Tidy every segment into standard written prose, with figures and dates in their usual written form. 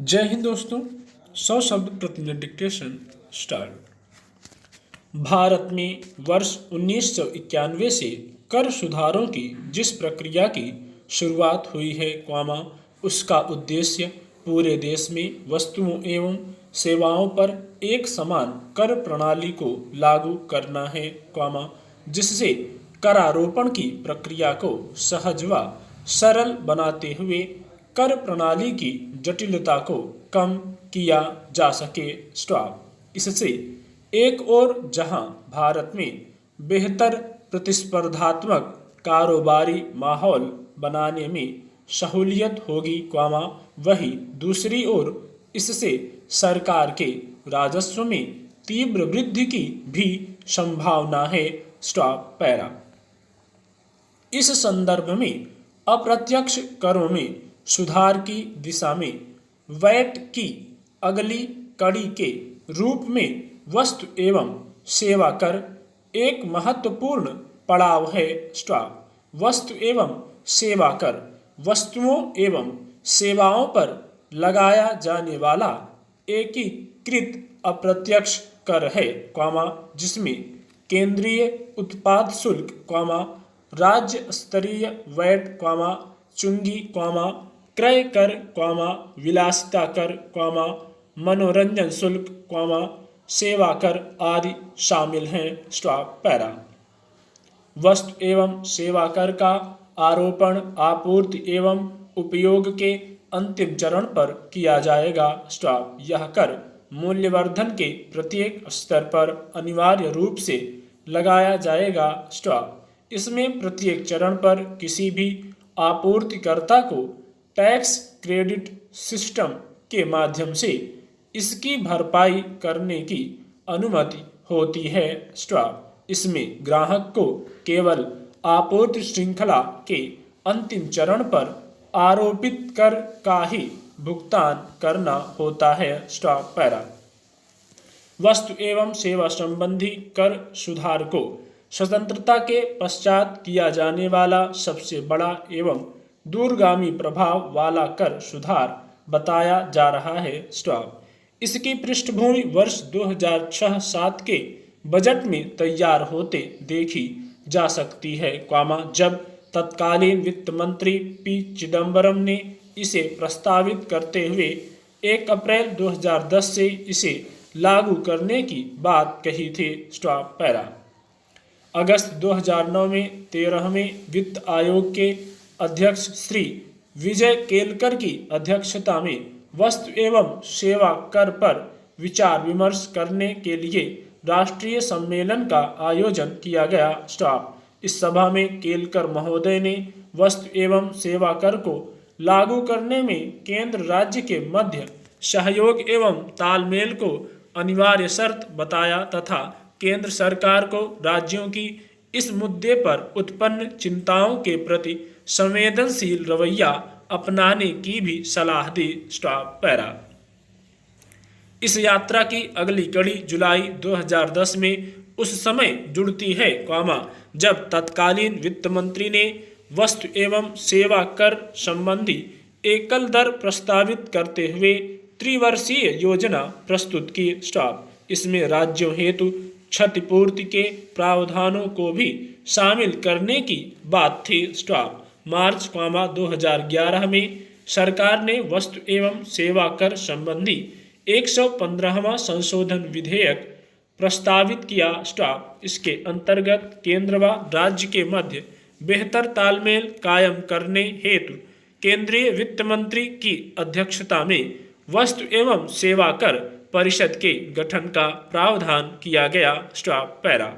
जय हिंद दोस्तों। 100 शब्द प्रतिमिनट डिक्टेशन स्टार्ट। भारत में वर्ष 1991 से कर सुधारों की जिस प्रक्रिया की शुरुआत हुई है, उसका उद्देश्य पूरे देश में वस्तुओं एवं सेवाओं पर एक समान कर प्रणाली को लागू करना है, जिससे करारोपण की प्रक्रिया को सहज व सरल बनाते हुए कर प्रणाली की जटिलता को कम किया जा सके। स्टॉप। इससे एक और जहां भारत में बेहतर प्रतिस्पर्धात्मक कारोबारी माहौल बनाने में सहूलियत होगी, वहीं दूसरी ओर इससे सरकार के राजस्व में तीव्र वृद्धि की भी संभावना है। Stop para. इस संदर्भ में अप्रत्यक्ष करों में सुधार की दिशा में वैट की अगली कड़ी के रूप में वस्तु एवं सेवा कर एक महत्वपूर्ण पड़ाव है। स्टॉप। वस्तु एवं सेवा कर वस्तुओं एवं सेवाओं पर लगाया जाने वाला एकीकृत अप्रत्यक्ष कर है, जिसमें केंद्रीय उत्पाद शुल्क, राज्य स्तरीय वैट, चुंगी, क्रय कर, विलासिता कर, मनोरंजन शुल्क, सेवा कर आदि शामिल हैं। Stop para. वस्तु एवं सेवा कर का आरोपण आपूर्ति एवं उपयोग के अंतिम चरण पर किया जाएगा। स्टॉप। यह कर मूल्यवर्धन के प्रत्येक स्तर पर अनिवार्य रूप से लगाया जाएगा। स्टॉप। इसमें प्रत्येक चरण पर किसी भी आपूर्तिकर्ता को टैक्स क्रेडिट सिस्टम के माध्यम से इसकी भरपाई करने की अनुमति होती है। स्टॉप। इसमें ग्राहक को केवल आपूर्ति श्रृंखला के अंतिम चरण पर आरोपित कर का ही भुगतान करना होता है। Stop para. वस्तु एवं सेवा संबंधी कर सुधार को स्वतंत्रता के पश्चात किया जाने वाला सबसे बड़ा एवं दूरगामी प्रभाव वाला कर सुधार बताया जा रहा है। स्टॉप। इसकी पृष्ठभूमि वर्ष 2006-07 के बजट में तैयार होते देखी जा सकती है, जब तत्कालीन वित्त मंत्री पी चिदम्बरम ने इसे प्रस्तावित करते हुए 1 अप्रैल 2010 से इसे लागू करने की बात कही थी। Stop para. अगस्त 2009 में 13वें वित्त आयोग के अध्यक्ष श्री विजय केलकर की अध्यक्षता में वस्तु एवं सेवा कर पर विचार विमर्श करने के लिए राष्ट्रीय सम्मेलन का आयोजन किया गया। स्टॉप। इस सभा में केलकर महोदय ने वस्तु एवं सेवा कर को लागू करने में केंद्र राज्य के मध्य सहयोग एवं तालमेल को अनिवार्य शर्त बताया तथा केंद्र सरकार को राज्यों की इस मुद्दे पर उत्पन्न चिंताओं के प्रति संवेदनशील रवैया अपनाने की भी सलाह दी। Stop para. इस यात्रा की अगली कड़ी जुलाई 2010 में उस समय जुड़ती है, जब तत्कालीन वित्त मंत्री ने वस्तु एवं सेवा कर संबंधी एकल दर प्रस्तावित करते हुए त्रिवर्षीय योजना प्रस्तुत की। स्टॉप। इसमें राज्यों हेतु क्षतिपूर्ति के प्रावधानों को भी शामिल करने की बात थी। स्टॉप। मार्च 2011 में सरकार ने वस्तु एवं सेवा कर संबंधी 115वां संशोधन विधेयक प्रस्तावित किया। स्टॉप। इसके अंतर्गत केंद्र व राज्य के मध्य बेहतर तालमेल कायम करने हेतु केंद्रीय वित्त मंत्री की अध्यक्षता में वस्तु एवं सेवा कर परिषद के गठन का प्रावधान किया गया। Stop para.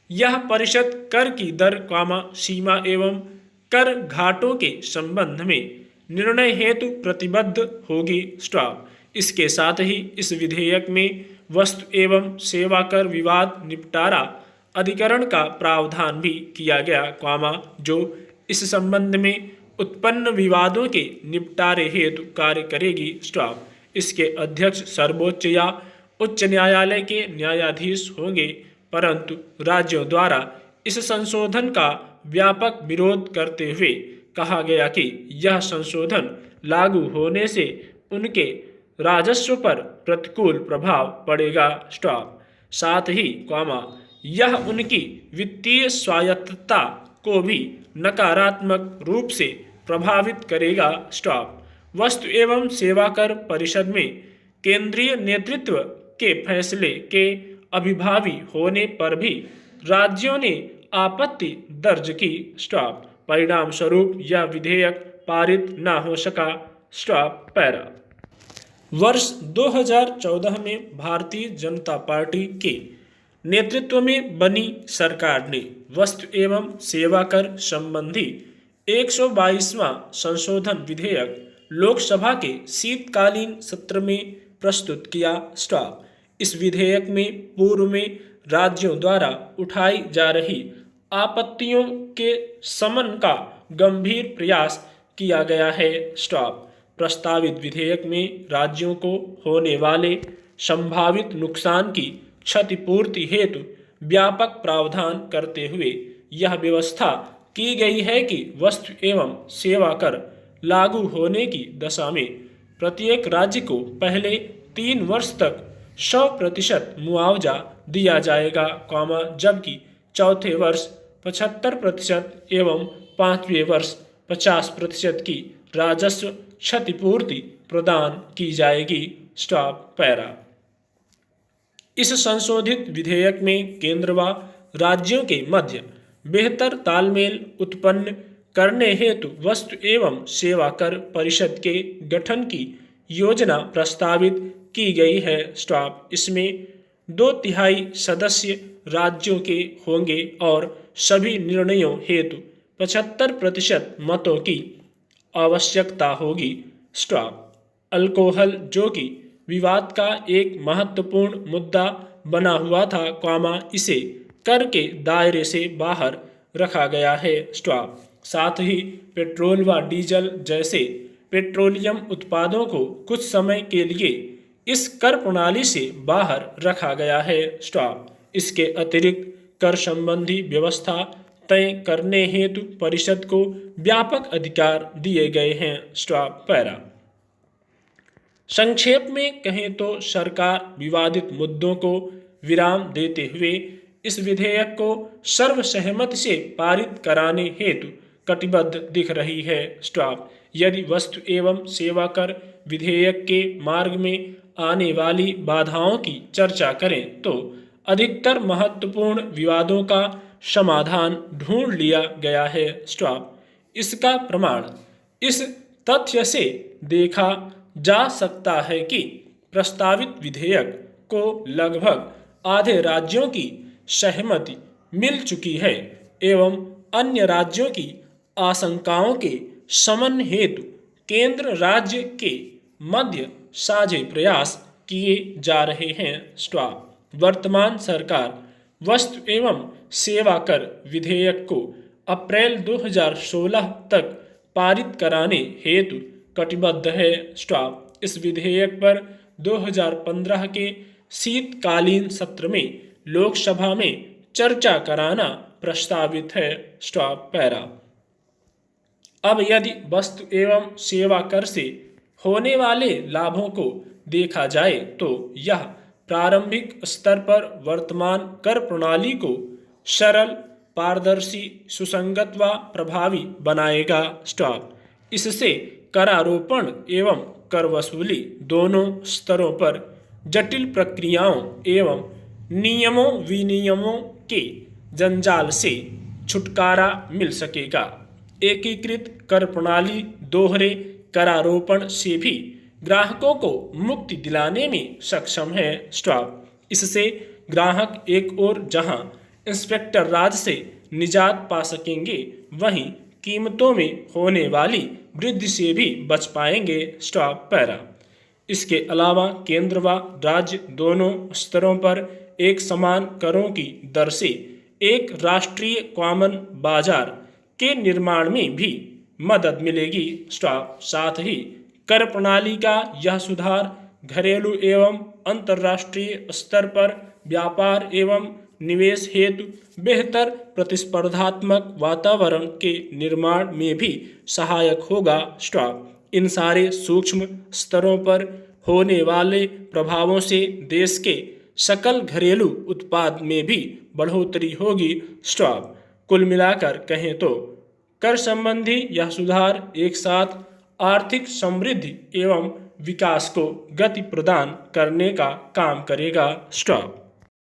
यह परिषद कर की दर, सीमा एवं कर घाटों के संबंध में निर्णय हेतु प्रतिबद्ध होगी। स्टॉप। इसके साथ ही इस विधेयक में वस्तु एवं सेवा कर विवाद निपटारा अधिकरण का प्रावधान भी किया गया, जो इस संबंध में उत्पन्न विवादों के निपटारे हेतु कार्य करेगी। स्टॉप। इसके अध्यक्ष सर्वोच्च या उच्च न्यायालय के न्यायाधीश होंगे, परंतु राज्यों द्वारा इस संशोधन का व्यापक विरोध करते हुए कहा गया कि यह संशोधन लागू होने से उनके राजस्व पर प्रतिकूल प्रभाव पड़ेगा। स्टॉप। साथ ही यह उनकी वित्तीय स्वायत्तता को भी नकारात्मक रूप से प्रभावित करेगा। स्टॉप। वस्तु एवं सेवा कर परिषद में केंद्रीय नेतृत्व के फैसले के अभिभावी होने पर भी राज्यों ने आपत्ति दर्ज की। स्टॉप। परिणाम स्वरूप यह विधेयक पारित न हो सका। Stop para. वर्ष 2014 में भारतीय जनता पार्टी के नेतृत्व में बनी सरकार ने वस्तु एवं सेवा कर संबंधी 122वां संशोधन विधेयक लोकसभा के शीतकालीन सत्र में प्रस्तुत किया। स्टॉप। इस विधेयक में पूर्व में राज्यों द्वारा उठाई जा रही आपत्तियों के शमन का गंभीर प्रयास किया गया है। स्टॉप। प्रस्तावित विधेयक में राज्यों को होने वाले संभावित नुकसान की क्षतिपूर्ति हेतु व्यापक प्रावधान करते हुए यह व्यवस्था की गई है कि वस्तु एवं सेवा कर लागू होने की दशा में प्रत्येक राज्य को पहले 3 वर्ष तक 100% मुआवजा दिया जाएगा, जबकि चौथे वर्ष 75% एवं 5वें वर्ष 50% की राजस्व क्षतिपूर्ति प्रदान की जाएगी। Stop para. इस संशोधित विधेयक में केंद्र व राज्यों के मध्य बेहतर तालमेल उत्पन्न करने हेतु वस्तु एवं सेवा कर परिषद के गठन की योजना प्रस्तावित की गई है। स्टॉप। इसमें 2/3 सदस्य राज्यों के होंगे और सभी निर्णयों हेतु 75% मतों की आवश्यकता होगी। स्टॉप। अल्कोहल, जो कि विवाद का एक महत्वपूर्ण मुद्दा बना हुआ था, इसे कर के दायरे से बाहर रखा गया है। स्टॉप। साथ ही पेट्रोल व डीजल जैसे पेट्रोलियम उत्पादों को कुछ समय के लिए इस कर प्रणाली से बाहर रखा गया है। स्टॉप। इसके अतिरिक्त कर संबंधी व्यवस्था तय करने हेतु परिषद को व्यापक अधिकार दिए गए हैं। Stop para. संक्षेप में कहें तो सरकार विवादित मुद्दों को विराम देते हुए इस विधेयक को सर्वसहमति से पारित कराने हेतु कटिबद्ध दिख रही है। स्टॉप। यदि वस्तु एवं सेवा कर विधेयक के मार्ग में आने वाली बाधाओं की चर्चा करें तो अधिकतर महत्वपूर्ण विवादों का समाधान ढूंढ लिया गया है। स्टॉप। इसका प्रमाण इस तथ्य से देखा जा सकता है कि प्रस्तावित विधेयक को लगभग आधे राज्यों की सहमति मिल चुकी है एवं अन्य राज्यों की आशंकाओं के शमन हेतु केंद्र राज्य के मध्य साझे प्रयास किए जा रहे हैं। स्टॉप। वर्तमान सरकार वस्तु एवं सेवा कर विधेयक को अप्रैल 2016 तक पारित कराने हेतु कटिबद्ध है। स्टॉप। इस विधेयक पर 2015 के शीतकालीन सत्र में लोकसभा में चर्चा कराना प्रस्तावित है। Stop para. अब यदि वस्तु एवं सेवा कर से होने वाले लाभों को देखा जाए तो यह प्रारंभिक स्तर पर वर्तमान कर प्रणाली को सरल, पारदर्शी, सुसंगत व प्रभावी बनाएगा। स्टॉप। इससे करारोपण एवं कर वसूली दोनों स्तरों पर जटिल प्रक्रियाओं एवं नियमों विनियमों के जंजाल से छुटकारा मिल सकेगा। एकीकृत कर प्रणाली दोहरे करारोपण से भी ग्राहकों को मुक्ति दिलाने में सक्षम है। स्टॉप। इससे ग्राहक एक ओर जहां इंस्पेक्टर राज से निजात पा सकेंगे वहीं कीमतों में होने वाली वृद्धि से भी बच पाएंगे। Stop para. इसके अलावा केंद्र व राज्य दोनों स्तरों पर एक समान करों की दर से एक राष्ट्रीय कॉमन बाजार के निर्माण में भी मदद मिलेगी। स्टॉप। साथ ही कर प्रणाली का यह सुधार घरेलू एवं अंतर्राष्ट्रीय स्तर पर व्यापार एवं निवेश हेतु बेहतर प्रतिस्पर्धात्मक वातावरण के निर्माण में भी सहायक होगा। स्टॉप। इन सारे सूक्ष्म स्तरों पर होने वाले प्रभावों से देश के सकल घरेलू उत्पाद में भी बढ़ोतरी होगी। स्टॉप। कुल मिलाकर कहें तो कर संबंधी यह सुधार एक साथ आर्थिक समृद्धि एवं विकास को गति प्रदान करने का काम करेगा। स्टॉप।